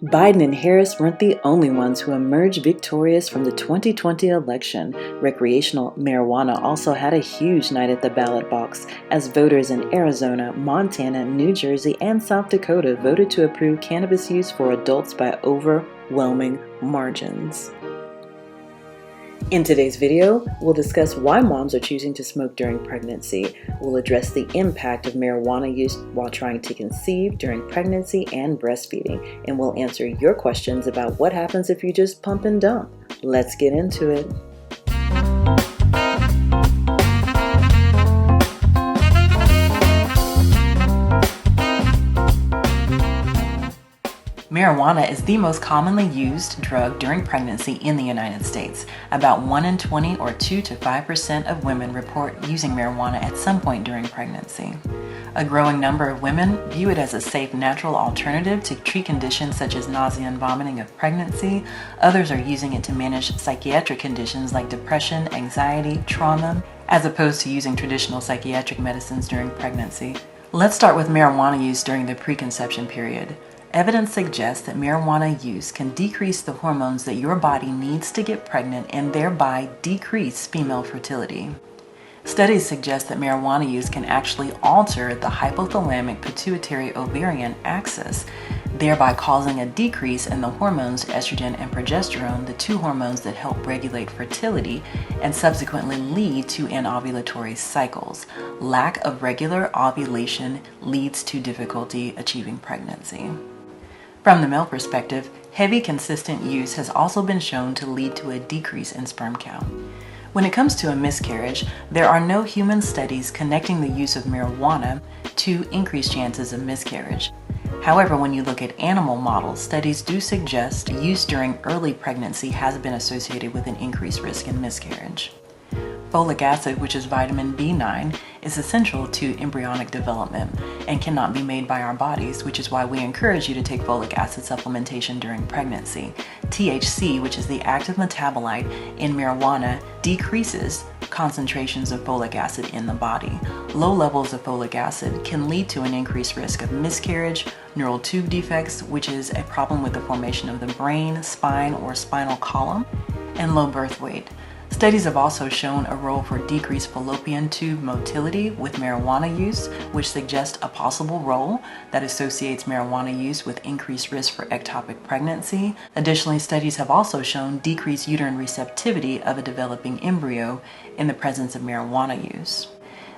Biden and Harris weren't the only ones who emerged victorious from the 2020 election. Recreational marijuana also had a huge night at the ballot box, as voters in Arizona, Montana, New Jersey, and South Dakota voted to approve cannabis use for adults by overwhelming margins. In today's video, we'll discuss why moms are choosing to smoke during pregnancy. We'll address the impact of marijuana use while trying to conceive during pregnancy and breastfeeding, and we'll answer your questions about what happens if you just pump and dump. Let's get into it. Marijuana is the most commonly used drug during pregnancy in the United States. About 1 in 20 or 2 to 5% of women report using marijuana at some point during pregnancy. A growing number of women view it as a safe, natural alternative to treat conditions such as nausea and vomiting of pregnancy. Others are using it to manage psychiatric conditions like depression, anxiety, trauma, as opposed to using traditional psychiatric medicines during pregnancy. Let's start with marijuana use during the preconception period. Evidence suggests that marijuana use can decrease the hormones that your body needs to get pregnant and thereby decrease female fertility. Studies suggest that marijuana use can actually alter the hypothalamic pituitary ovarian axis, thereby causing a decrease in the hormones estrogen and progesterone, the two hormones that help regulate fertility and subsequently lead to anovulatory cycles. Lack of regular ovulation leads to difficulty achieving pregnancy. From the male perspective, heavy, consistent use has also been shown to lead to a decrease in sperm count. When it comes to a miscarriage, there are no human studies connecting the use of marijuana to increased chances of miscarriage. However, when you look at animal models, studies do suggest use during early pregnancy has been associated with an increased risk in miscarriage. Folic acid, which is vitamin B9, is essential to embryonic development and cannot be made by our bodies, which is why we encourage you to take folic acid supplementation during pregnancy. THC, which is the active metabolite in marijuana, decreases concentrations of folic acid in the body. Low levels of folic acid can lead to an increased risk of miscarriage, neural tube defects, which is a problem with the formation of the brain, spine, or spinal column, and low birth weight. Studies have also shown a role for decreased fallopian tube motility with marijuana use, which suggests a possible role that associates marijuana use with increased risk for ectopic pregnancy. Additionally, studies have also shown decreased uterine receptivity of a developing embryo in the presence of marijuana use.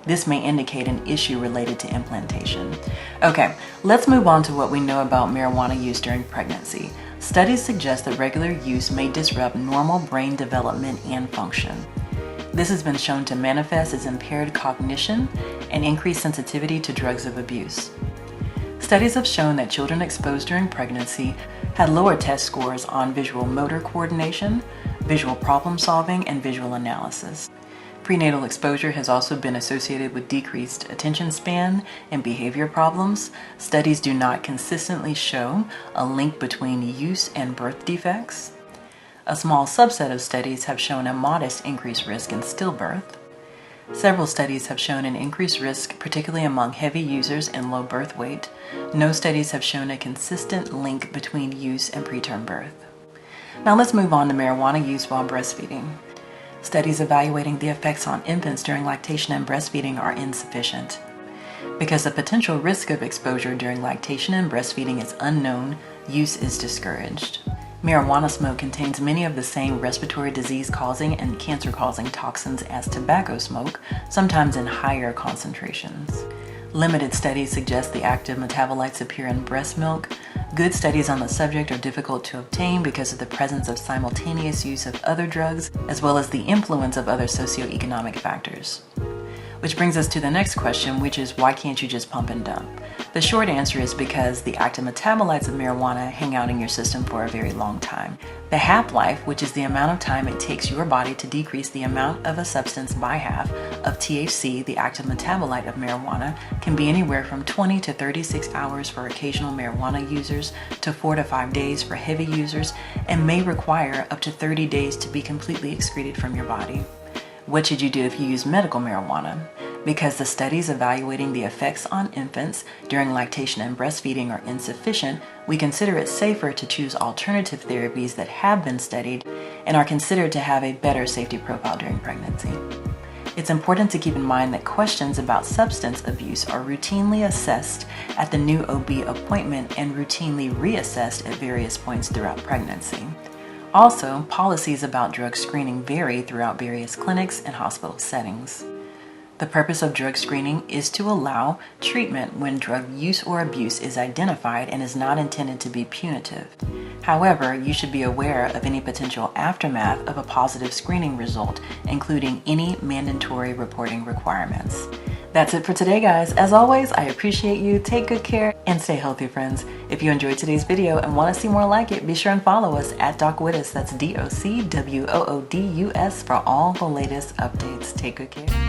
This may indicate an issue related to implantation. Okay, let's move on to what we know about marijuana use during pregnancy. Studies suggest that regular use may disrupt normal brain development and function. This has been shown to manifest as impaired cognition and increased sensitivity to drugs of abuse. Studies have shown that children exposed during pregnancy had lower test scores on visual motor coordination, visual problem solving, and visual analysis. Prenatal exposure has also been associated with decreased attention span and behavior problems. Studies do not consistently show a link between use and birth defects. A small subset of studies have shown a modest increased risk in stillbirth. Several studies have shown an increased risk, particularly among heavy users and low birth weight. No studies have shown a consistent link between use and preterm birth. Now let's move on to marijuana use while breastfeeding. Studies evaluating the effects on infants during lactation and breastfeeding are insufficient. Because the potential risk of exposure during lactation and breastfeeding is unknown, use is discouraged. Marijuana smoke contains many of the same respiratory disease-causing and cancer-causing toxins as tobacco smoke, sometimes in higher concentrations. Limited studies suggest the active metabolites appear in breast milk. Good studies on the subject are difficult to obtain because of the presence of simultaneous use of other drugs, as well as the influence of other socioeconomic factors. Which brings us to the next question, which is why can't you just pump and dump? The short answer is because the active metabolites of marijuana hang out in your system for a very long time. The half-life, which is the amount of time it takes your body to decrease the amount of a substance by half of THC, the active metabolite of marijuana, can be anywhere from 20 to 36 hours for occasional marijuana users to 4 to 5 days for heavy users, and may require up to 30 days to be completely excreted from your body. What should you do if you use medical marijuana? Because the studies evaluating the effects on infants during lactation and breastfeeding are insufficient, we consider it safer to choose alternative therapies that have been studied and are considered to have a better safety profile during pregnancy. It's important to keep in mind that questions about substance abuse are routinely assessed at the new OB appointment and routinely reassessed at various points throughout pregnancy. Also, policies about drug screening vary throughout various clinics and hospital settings. The purpose of drug screening is to allow treatment when drug use or abuse is identified and is not intended to be punitive. However, you should be aware of any potential aftermath of a positive screening result, including any mandatory reporting requirements. That's it for today, guys. As always, I appreciate you. Take good care and stay healthy, friends. If you enjoyed today's video and want to see more like it, be sure and follow us at Woodus. That's DOCWOODUS for all the latest updates. Take good care.